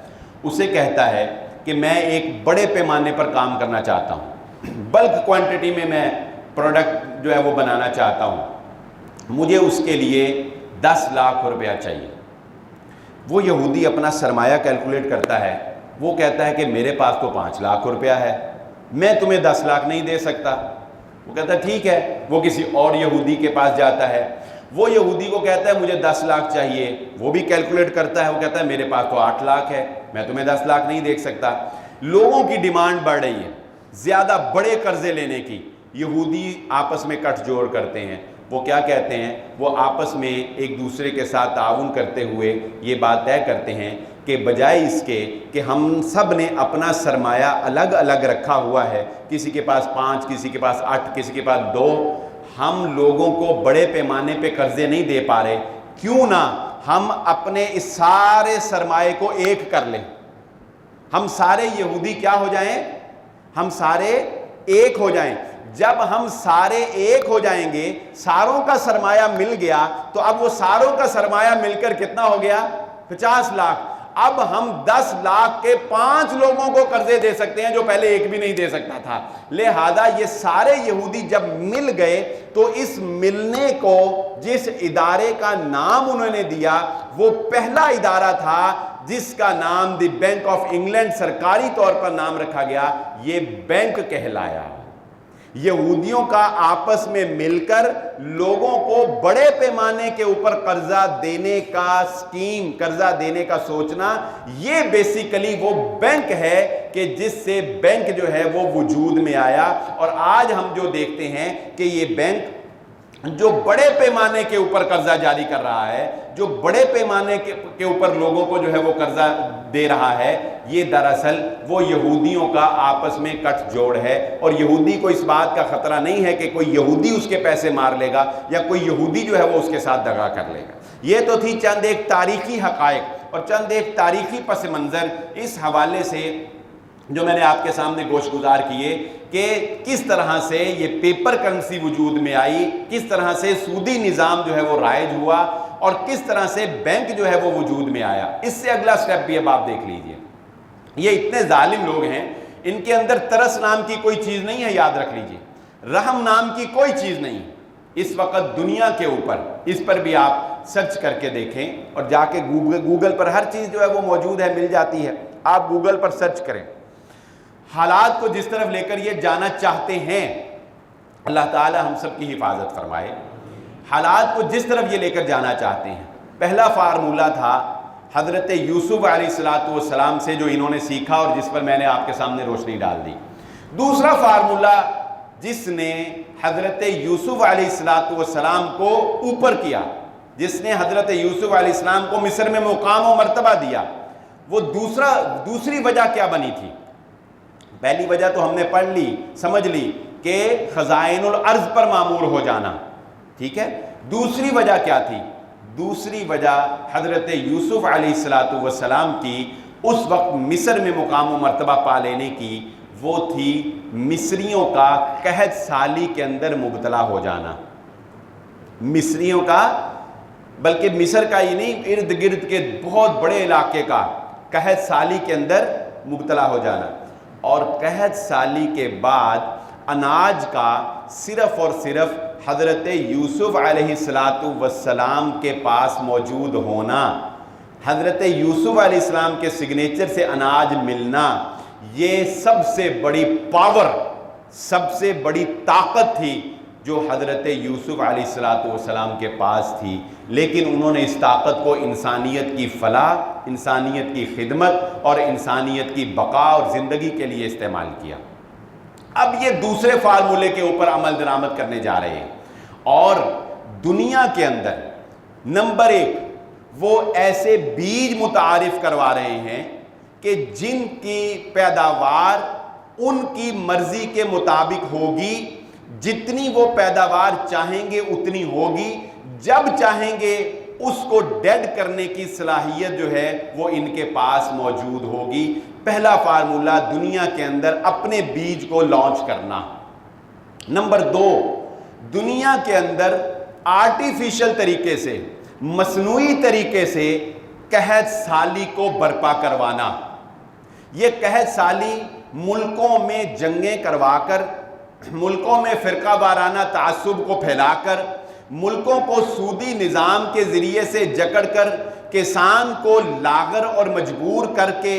اسے کہتا ہے کہ میں ایک بڑے پیمانے پر کام کرنا چاہتا ہوں, بلک کوانٹٹی میں پروڈکٹ جو ہے وہ بنانا چاہتا ہوں, مجھے اس کے لیے 10 لاکھ روپیہ چاہیے. وہ یہودی اپنا سرمایہ کیلکولیٹ کرتا ہے, وہ کہتا ہے کہ میرے پاس تو 5 لاکھ روپیہ ہے, میں تمہیں 10 لاکھ نہیں دے سکتا. وہ کہتا ہے ٹھیک ہے. وہ کسی اور یہودی کے پاس جاتا ہے, وہ یہودی کو کہتا ہے مجھے 10 لاکھ چاہیے, وہ بھی کیلکولیٹ کرتا ہے, وہ کہتا ہے میرے پاس تو 8 لاکھ ہے, میں تمہیں 10 لاکھ نہیں دے سکتا. لوگوں کی ڈیمانڈ بڑھ رہی ہے, زیادہ بڑے قرضے لینے کی. یہودی آپس میں کٹ جوڑ کرتے ہیں. وہ کیا کہتے ہیں؟ وہ آپس میں ایک دوسرے کے ساتھ تعاون کرتے ہوئے یہ بات طے کرتے ہیں کہ بجائے اس کے کہ ہم سب نے اپنا سرمایہ الگ الگ رکھا ہوا ہے, کسی کے پاس 5, کسی کے پاس 8, کسی کے پاس 2, ہم لوگوں کو بڑے پیمانے پہ قرضے نہیں دے پا رہے, کیوں نہ ہم اپنے اس سارے سرمایے کو ایک کر لیں. ہم سارے یہودی کیا ہو جائیں؟ ہم سارے ایک ہو جائیں. جب ہم سارے ایک ہو جائیں گے, ساروں کا سرمایہ مل گیا, تو اب وہ ساروں کا سرمایہ مل کر کتنا ہو گیا؟ 50 لاکھ. اب ہم 10 لاکھ کے 5 لوگوں کو قرضے دے سکتے ہیں جو پہلے ایک بھی نہیں دے سکتا تھا. لہذا یہ سارے یہودی جب مل گئے تو اس ملنے کو جس ادارے کا نام انہوں نے دیا وہ پہلا ادارہ تھا جس کا نام دی بینک آف انگلینڈ سرکاری طور پر نام رکھا گیا. یہ بینک کہلایا. یہودیوں کا آپس میں مل کر لوگوں کو بڑے پیمانے کے اوپر قرضہ دینے کا سکیم، قرضہ دینے کا سوچنا، یہ بیسیکلی وہ بینک ہے کہ جس سے بینک جو ہے وہ وجود میں آیا۔ اور آج ہم جو دیکھتے ہیں کہ یہ بینک جو بڑے پیمانے کے اوپر قرضہ جاری کر رہا ہے، جو بڑے پیمانے کے اوپر لوگوں کو جو ہے وہ قرضہ دے رہا ہے، یہ دراصل وہ یہودیوں کا آپس میں کٹ جوڑ ہے۔ اور یہودی کو اس بات کا خطرہ نہیں ہے کہ کوئی یہودی اس کے پیسے مار لے گا یا کوئی یہودی جو ہے وہ اس کے ساتھ دغا کر لے گا۔ یہ تو تھی چند ایک تاریخی حقائق اور چند ایک تاریخی پس منظر اس حوالے سے جو میں نے آپ کے سامنے گوش گزار کیے کہ کس طرح سے یہ پیپر کرنسی وجود میں آئی، کس طرح سے سودی نظام جو ہے وہ رائج ہوا اور کس طرح سے بینک جو ہے وہ وجود میں آیا۔ اس سے اگلا سٹیپ بھی اب آپ دیکھ لیجئے، یہ اتنے ظالم لوگ ہیں، ان کے اندر ترس نام کی کوئی چیز نہیں ہے، یاد رکھ لیجئے، رحم نام کی کوئی چیز نہیں۔ اس وقت دنیا کے اوپر اس پر بھی آپ سرچ کر کے دیکھیں اور جا کے گوگل پر ہر چیز جو ہے وہ موجود ہے، مل جاتی ہے، آپ گوگل پر سرچ کریں۔ حالات کو جس طرف لے کر یہ جانا چاہتے ہیں، اللہ تعالی ہم سب کی حفاظت فرمائے، حالات کو جس طرف یہ لے کر جانا چاہتے ہیں۔ پہلا فارمولہ تھا حضرت یوسف علیہ السلام سے جو انہوں نے سیکھا اور جس پر میں نے آپ کے سامنے روشنی ڈال دی۔ دوسرا فارمولہ جس نے حضرت یوسف علیہ السلام کو اوپر کیا، جس نے حضرت یوسف علیہ السلام کو مصر میں مقام و مرتبہ دیا، وہ دوسری وجہ کیا بنی تھی؟ پہلی وجہ تو ہم نے پڑھ لی، سمجھ لی کہ خزائن الارض پر معمور ہو جانا، ٹھیک ہے۔ دوسری وجہ کیا تھی؟ دوسری وجہ حضرت یوسف علیہ السلام کی اس وقت مصر میں مقام و مرتبہ پا لینے کی، وہ تھی مصریوں کا قحط سالی کے اندر مبتلا ہو جانا۔ مصریوں کا، بلکہ مصر کا ہی نہیں، ارد گرد کے بہت بڑے علاقے کا قحط سالی کے اندر مبتلا ہو جانا۔ اور قحط سالی کے بعد اناج کا صرف اور صرف حضرت یوسف علیہ السلام کے پاس موجود ہونا، حضرت یوسف علیہ السلام کے سگنیچر سے اناج ملنا، یہ سب سے بڑی پاور، سب سے بڑی طاقت تھی جو حضرت یوسف علیہ السلام کے پاس تھی۔ لیکن انہوں نے اس طاقت کو انسانیت کی فلاح، انسانیت کی خدمت اور انسانیت کی بقا اور زندگی کے لیے استعمال کیا۔ اب یہ دوسرے فارمولے کے اوپر عمل درآمد کرنے جا رہے ہیں اور دنیا کے اندر نمبر 1 وہ ایسے بیج متعارف کروا رہے ہیں کہ جن کی پیداوار ان کی مرضی کے مطابق ہوگی، جتنی وہ پیداوار چاہیں گے اتنی ہوگی، جب چاہیں گے اس کو ڈیڈ کرنے کی صلاحیت جو ہے وہ ان کے پاس موجود ہوگی۔ پہلا فارمولہ دنیا کے اندر اپنے بیج کو لانچ کرنا۔ نمبر 2، دنیا کے اندر آرٹیفیشل طریقے سے، مصنوعی طریقے سے قحط سالی کو برپا کروانا۔ یہ قحط سالی ملکوں میں جنگیں کروا کر، ملکوں میں فرقہ وارانہ تعصب کو پھیلا کر، ملکوں کو سودی نظام کے ذریعے سے جکڑ کر، کسان کو لاغر اور مجبور کر کے،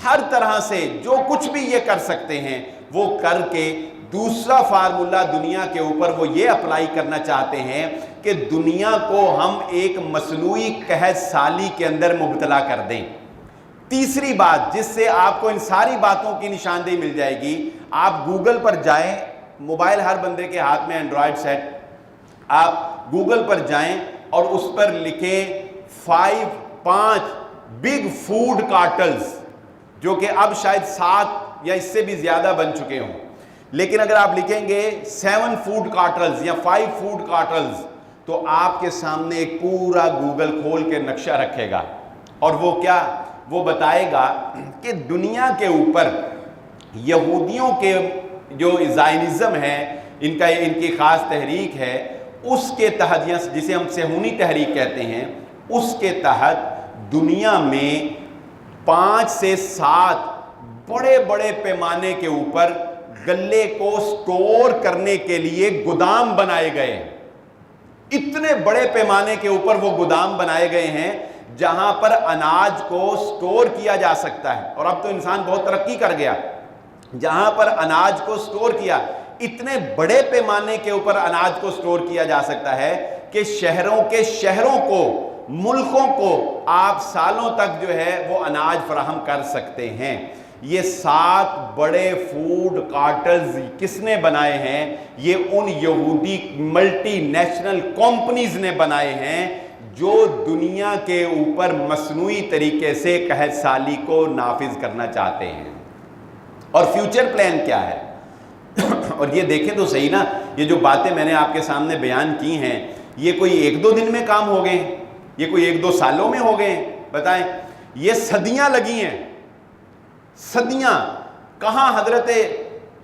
ہر طرح سے جو کچھ بھی یہ کر سکتے ہیں وہ کر کے، دوسرا فارمولہ دنیا کے اوپر وہ یہ اپلائی کرنا چاہتے ہیں کہ دنیا کو ہم ایک مصنوعی قحط سالی کے اندر مبتلا کر دیں۔ تیسری بات جس سے آپ کو ان ساری باتوں کی نشاندہی مل جائے گی، آپ گوگل پر جائیں، موبائل ہر بندے کے ہاتھ میں اینڈرائڈ سیٹ، آپ گوگل پر جائیں اور اس پر لکھیں 5 بگ فوڈ کارٹلز، جو کہ اب شاید 7 یا اس سے بھی زیادہ بن چکے ہوں، لیکن اگر آپ لکھیں گے 7 فوڈ کارٹلز یا 5 فوڈ کارٹلز تو آپ کے سامنے ایک پورا گوگل کھول کے نقشہ رکھے گا، اور وہ کیا؟ وہ بتائے گا کہ دنیا کے اوپر یہودیوں کے جو زائنزم ہے، ان کی خاص تحریک ہے، اس کے تحت، جسے ہم صہیونی تحریک کہتے ہیں، اس کے تحت دنیا میں 5 سے 7 بڑے بڑے پیمانے کے اوپر غلے کو سٹور کرنے کے لیے گودام بنائے گئے ہیں۔ اتنے بڑے پیمانے کے اوپر وہ گودام بنائے گئے ہیں جہاں پر اناج کو سٹور کیا جا سکتا ہے، اور اب تو انسان بہت ترقی کر گیا، جہاں پر اناج کو سٹور کیا، اتنے بڑے پیمانے کے اوپر اناج کو سٹور کیا جا سکتا ہے کہ شہروں کے شہروں کو، ملکوں کو آپ سالوں تک جو ہے وہ اناج فراہم کر سکتے ہیں۔ یہ 7 بڑے فوڈ کارٹلز کس نے بنائے ہیں؟ یہ ان یہودی ملٹی نیشنل کمپنیز نے بنائے ہیں جو دنیا کے اوپر مصنوعی طریقے سے قحط سالی کو نافذ کرنا چاہتے ہیں۔ اور فیوچر پلان کیا ہے؟ اور یہ دیکھیں تو صحیح نا، یہ جو باتیں میں نے آپ کے سامنے بیان کی ہیں یہ کوئی 1-2 دن میں کام ہو گئے ہیں؟ یہ کوئی 1-2 سالوں میں ہو گئے ہیں؟ بتائیں، یہ صدیاں لگی ہیں، صدیاں۔ کہاں حضرت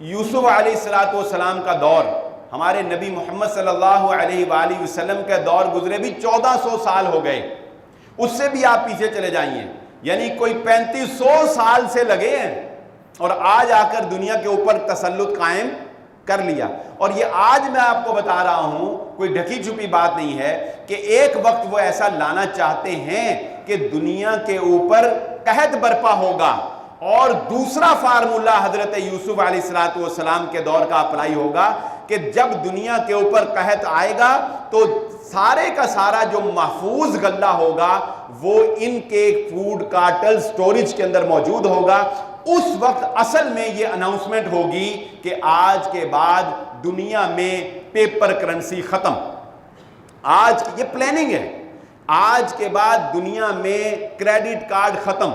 یوسف علیہ السلام کا دور، ہمارے نبی محمد صلی اللہ علیہ وآلہ وسلم کا دور گزرے بھی 1400 سال ہو گئے، اس سے بھی آپ پیچھے چلے جائیے، یعنی کوئی 3500 سال سے لگے ہیں، اور آج آ کر دنیا کے اوپر تسلط قائم کر لیا۔ اور یہ آج میں آپ کو بتا رہا ہوں، کوئی ڈھکی چھپی بات نہیں ہے کہ ایک وقت وہ ایسا لانا چاہتے ہیں کہ دنیا کے اوپر قحط برپا ہوگا، اور دوسرا فارمولہ حضرت یوسف علیہ السلام کے دور کا اپلائی ہوگا کہ جب دنیا کے اوپر قحط آئے گا تو سارے کا سارا جو محفوظ غلہ ہوگا وہ ان کے فوڈ کارٹل سٹوریج کے اندر موجود ہوگا۔ اس وقت اصل میں یہ اناؤنسمنٹ ہوگی کہ آج کے بعد دنیا میں پیپر کرنسی ختم۔ آج یہ پلاننگ ہے، آج کے بعد دنیا میں کریڈٹ کارڈ ختم،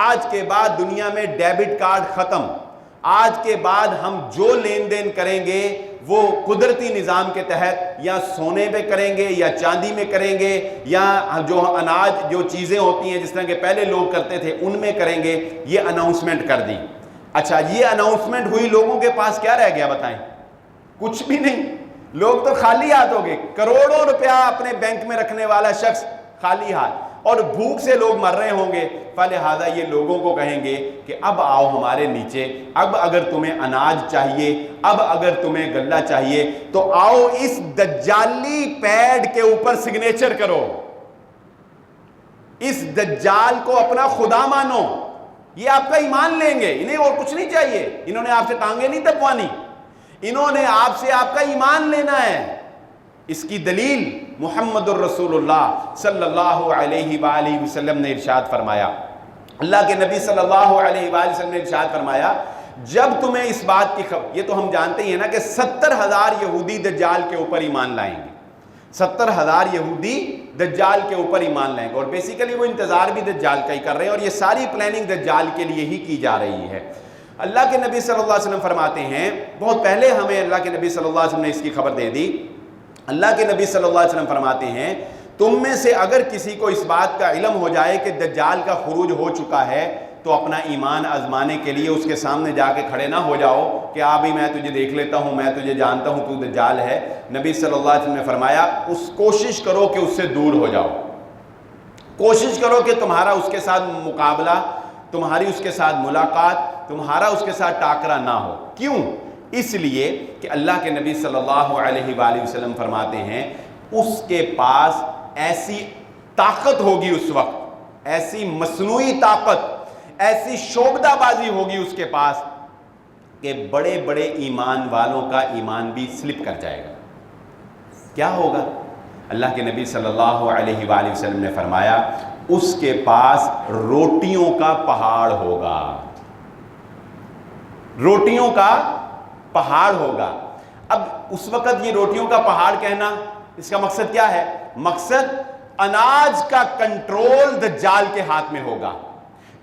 آج کے بعد دنیا میں ڈیبٹ کارڈ ختم، آج کے بعد ہم جو لین دین کریں گے وہ قدرتی نظام کے تحت یا سونے پہ کریں گے یا چاندی میں کریں گے یا جو اناج جو چیزیں ہوتی ہیں جس طرح کہ پہلے لوگ کرتے تھے ان میں کریں گے۔ یہ اناؤنسمنٹ کر دی۔ اچھا، یہ اناؤنسمنٹ ہوئی، لوگوں کے پاس کیا رہ گیا بتائیں؟ کچھ بھی نہیں، لوگ تو خالی ہاتھ ہو گئے۔ کروڑوں روپیہ اپنے بینک میں رکھنے والا شخص خالی ہاتھ، اور بھوک سے لوگ مر رہے ہوں گے۔ فلہذا یہ لوگوں کو کہیں گے کہ اب آؤ ہمارے نیچے، اب اگر تمہیں اناج چاہیے، اب اگر تمہیں غلہ چاہیے تو آؤ اس دجالی پیڈ کے اوپر سگنیچر کرو، اس دجال کو اپنا خدا مانو، یہ آپ کا ایمان لیں گے، انہیں اور کچھ نہیں چاہیے، انہوں نے آپ سے ٹانگیں نہیں دبوانی، انہوں نے آپ سے آپ کا ایمان لینا ہے۔ اس کی دلیل محمد الرسول اللہ صلی اللہ علیہ وآلہ وسلم نے ارشاد فرمایا، اللہ کے نبی صلی اللہ علیہ وآلہ وسلم نے ارشاد فرمایا، جب تمہیں اس بات کی خبر، یہ تو ہم جانتے ہی ہیں نا کہ 70,000 یہودی دجال کے اوپر ایمان لائیں گے، 70,000 یہودی دجال کے اوپر ایمان لائیں گے، اور بیسیکلی وہ انتظار بھی دجال کا ہی کر رہے ہیں، اور یہ ساری پلاننگ دجال کے لیے ہی کی جا رہی ہے۔ اللہ کے نبی صلی اللہ علیہ وسلم فرماتے ہیں، بہت پہلے ہمیں اللہ کے نبی صلی اللہ علیہ وسلم نے اس کی خبر دے دی۔ اللہ کے نبی صلی اللہ علیہ وسلم فرماتے ہیں، تم میں سے اگر کسی کو اس بات کا علم ہو جائے کہ دجال کا خروج ہو چکا ہے تو اپنا ایمان آزمانے کے لیے اس کے سامنے جا کے کھڑے نہ ہو جاؤ کہ بھی میں تجھے دیکھ لیتا ہوں، میں تجھے جانتا ہوں، تو دجال ہے۔ نبی صلی اللہ علیہ وسلم نے فرمایا، اس کوشش کرو کہ اس سے دور ہو جاؤ، کوشش کرو کہ تمہارا اس کے ساتھ مقابلہ، تمہاری اس کے ساتھ ملاقات، تمہارا اس کے ساتھ ٹاکرا نہ ہو۔ کیوں؟ اس لیے کہ اللہ کے نبی صلی اللہ علیہ وآلہ وسلم فرماتے ہیں اس کے پاس ایسی طاقت ہوگی اس وقت، ایسی مصنوعی طاقت، ایسی شعبدہ بازی ہوگی اس کے پاس کہ بڑے بڑے ایمان والوں کا ایمان بھی سلپ کر جائے گا۔ کیا ہوگا؟ اللہ کے نبی صلی اللہ علیہ وآلہ وسلم نے فرمایا، اس کے پاس روٹیوں کا پہاڑ ہوگا، روٹیوں کا پہاڑ ہوگا۔ اب اس وقت یہ روٹیوں کا پہاڑ کہنا، اس کا مقصد کیا ہے؟ مقصد اناج کا کنٹرول دجال کے ہاتھ میں ہوگا۔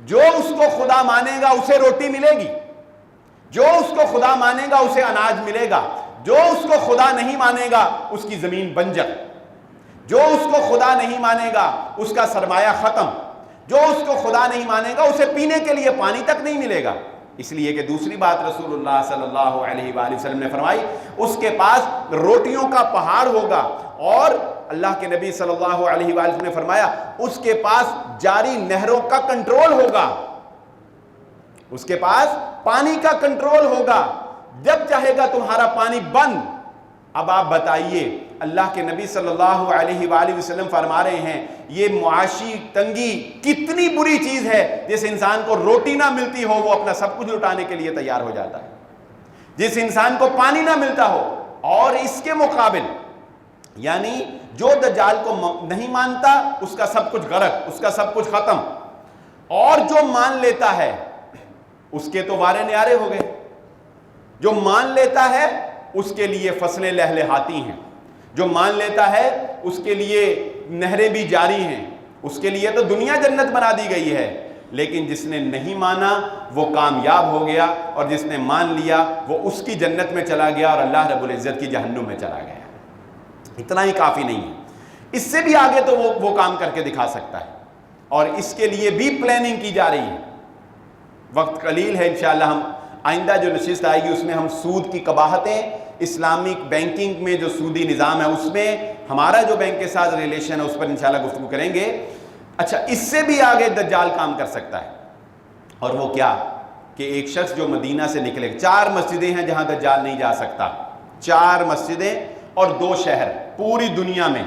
جو اس کو خدا مانے گا اسے روٹی ملے گی، جو اس کو خدا مانے گا اسے اناج ملے گا، جو اس کو خدا نہیں مانے گا اس کی زمین بنجر، جو اس کو خدا نہیں مانے گا اس کا سرمایہ ختم، جو اس کو خدا نہیں مانے گا اسے پینے کے لیے پانی تک نہیں ملے گا۔ اس لیے کہ دوسری بات رسول اللہ صلی اللہ علیہ وآلہ وسلم نے فرمائی، اس کے پاس روٹیوں کا پہاڑ ہوگا، اور اللہ کے نبی صلی اللہ علیہ وآلہ وسلم نے فرمایا اس کے پاس جاری نہروں کا کنٹرول ہوگا، اس کے پاس پانی کا کنٹرول ہوگا، جب چاہے گا تمہارا پانی بند۔ اب آپ بتائیے، اللہ کے نبی صلی اللہ علیہ وآلہ وسلم فرما رہے ہیں یہ معاشی تنگی کتنی بری چیز ہے، جس انسان کو روٹی نہ ملتی ہو وہ اپنا سب کچھ لٹانے کے لیے تیار ہو جاتا ہے۔ جس انسان کو پانی نہ ملتا ہو، اور اس کے مقابل یعنی جو دجال کو نہیں مانتا اس کا سب کچھ غرق، اس کا سب کچھ ختم، اور جو مان لیتا ہے اس کے تو وارے نیارے ہو گئے۔ جو مان لیتا ہے اس کے لیے فصلیں لہلہاتی ہیں، جو مان لیتا ہے اس کے لیے نہریں بھی جاری ہیں، اس کے لیے تو دنیا جنت بنا دی گئی ہے۔ لیکن جس نے نہیں مانا وہ کامیاب ہو گیا، اور جس نے مان لیا وہ اس کی جنت میں چلا گیا اور اللہ رب العزت کی جہنم میں چلا گیا۔ اتنا ہی کافی نہیں ہے، اس سے بھی آگے تو وہ کام کر کے دکھا سکتا ہے، اور اس کے لیے بھی پلاننگ کی جا رہی ہے۔ وقت قلیل ہے، انشاءاللہ ہم آئندہ جو نشست آئے گی اس میں ہم سود کی قباحتیں، اسلامک بینکنگ میں جو سودی نظام ہے اس میں ہمارا جو بینک کے ساتھ ریلیشن ہے اس پر انشاءاللہ گفتگو کریں گے۔ اچھا، اس سے بھی آگے دجال کام کر سکتا ہے، اور وہ کیا کہ ایک شخص جو مدینہ سے نکلے، 4 مسجدیں ہیں جہاں دجال نہیں جا سکتا، 4 مسجدیں اور 2 شہر، پوری دنیا میں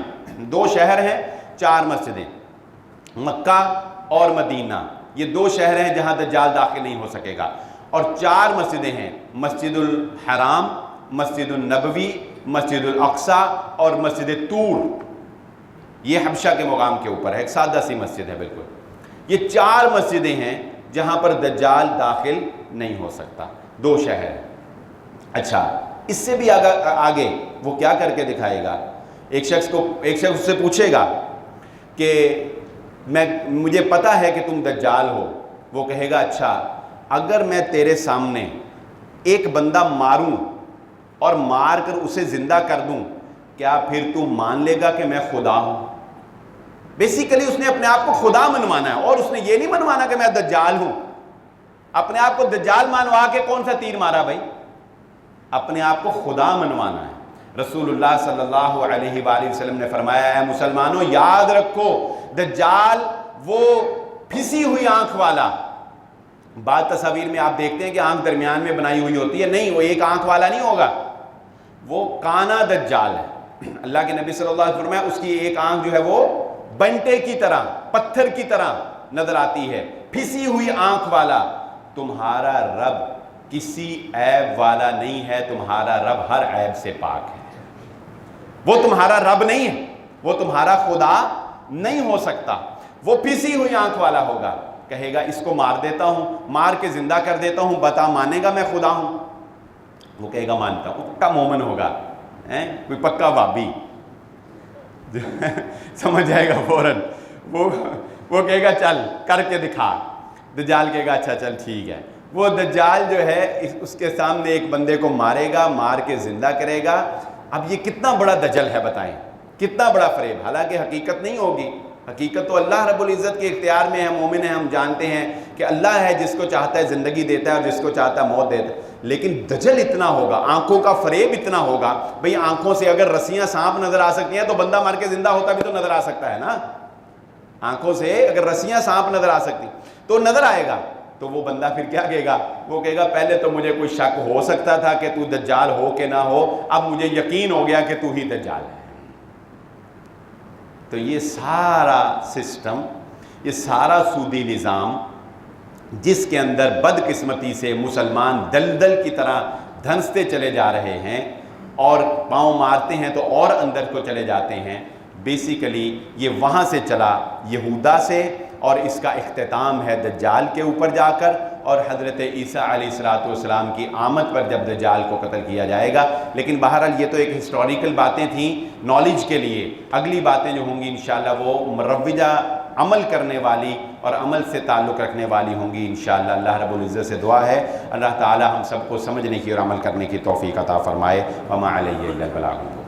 2 شہر ہیں، 4 مسجدیں، مکہ اور مدینہ، یہ 2 شہر ہیں جہاں دجال داخل نہیں ہو سکے گا، اور 4 مسجدیں ہیں، مسجد الحرام، مسجد النبوی، مسجد الاقصیٰ اور مسجد طور، یہ حبشہ کے مقام کے اوپر ہے، ایک سادہ سی مسجد ہے بالکل۔ یہ 4 مسجدیں ہیں جہاں پر دجال داخل نہیں ہو سکتا، 2 شہر ہیں۔ اچھا، اس سے بھی آگے وہ کیا کر کے دکھائے گا؟ ایک شخص اس سے پوچھے گا کہ مجھے پتا ہے کہ تم دجال ہو، وہ کہے گا اچھا اگر میں تیرے سامنے ایک بندہ ماروں اور مار کر اسے زندہ کر دوں، کیا پھر تو مان لے گا کہ میں خدا ہوں؟ بیسیکلی اس نے اپنے آپ کو خدا منوانا ہے، اور اس نے یہ نہیں منوانا کہ میں دجال ہوں۔ اپنے آپ کو دجال منوا کے کون سا تیر مارا بھائی؟ اپنے آپ کو خدا منوانا ہے۔ رسول اللہ صلی اللہ علیہ وآلہ وسلم نے فرمایا ہے مسلمانوں یاد رکھو دجال وہ پھسی ہوئی آنکھ والا، بعض تصاویر میں آپ دیکھتے ہیں کہ آنکھ درمیان میں بنائی ہوئی ہوتی ہے، نہیں، وہ ایک آنکھ والا نہیں ہوگا، وہ کانا دجال ہے۔ اللہ کے نبی صلی اللہ علیہ وسلم فرمایا اس کی ایک آنکھ جو ہے وہ بنٹے کی طرح، پتھر کی طرح نظر آتی ہے، پھسی ہوئی آنکھ والا۔ تمہارا رب کسی عیب والا نہیں ہے، تمہارا رب ہر عیب سے پاک ہے۔ وہ تمہارا رب نہیں ہے، وہ تمہارا خدا نہیں ہو سکتا، وہ پھسی ہوئی آنکھ والا ہوگا۔ کہے گا اس کو مار دیتا ہوں، مار کے زندہ کر دیتا ہوں، بتا مانے گا میں خدا ہوں؟ وہ کہے گا مانتا ہوں، پکا مومن ہوگا، کوئی پکا بابی سمجھ جائے گا فوراً، وہ کہے گا چل کر کے دکھا۔ دجال کہے گا اچھا چل ٹھیک ہے۔ وہ دجال جو ہے اس کے سامنے ایک بندے کو مارے گا، مار کے زندہ کرے گا۔ اب یہ کتنا بڑا دجل ہے بتائیں، کتنا بڑا فریب، حالانکہ حقیقت نہیں ہوگی، حقیقت تو اللہ رب العزت کے اختیار میں ہے۔ مومن ہیں، ہم جانتے ہیں کہ اللہ ہے جس کو چاہتا ہے زندگی دیتا ہے اور جس کو چاہتا ہے موت دیتا ہے، لیکن دجل اتنا ہوگا، آنکھوں کا فریب اتنا ہوگا۔ بھئی آنکھوں سے اگر رسیاں سانپ نظر آ سکتی ہیں تو بندہ مر کے زندہ ہوتا بھی تو نظر آ سکتا ہے نا۔ آنکھوں سے اگر رسیاں سانپ نظر آ سکتی تو نظر آئے گا، تو وہ بندہ پھر کیا کہے گا؟ وہ کہے گا پہلے تو مجھے کوئی شک ہو سکتا تھا کہ تو دجال ہو کہ نہ ہو، اب مجھے یقین ہو گیا کہ تو ہی دجال ہے۔ تو یہ سارا سسٹم، یہ سارا سودی نظام جس کے اندر بدقسمتی سے مسلمان دلدل کی طرح دھنستے چلے جا رہے ہیں اور پاؤں مارتے ہیں تو اور اندر کو چلے جاتے ہیں، بیسیکلی یہ وہاں سے چلا یہودا سے، اور اس کا اختتام ہے دجال کے اوپر جا کر، اور حضرت عیسیٰ علیہ السلام کی آمد پر جب دجال کو قتل کیا جائے گا۔ لیکن بہرحال یہ تو ایک ہسٹوریکل باتیں تھیں نالج کے لیے، اگلی باتیں جو ہوں گی انشاءاللہ وہ مروجہ عمل کرنے والی اور عمل سے تعلق رکھنے والی ہوں گی انشاءاللہ۔ اللہ رب العزت سے دعا ہے اللہ تعالی ہم سب کو سمجھنے کی اور عمل کرنے کی توفیق عطا فرمائے۔ وما علیہ الا البلاغ المبین۔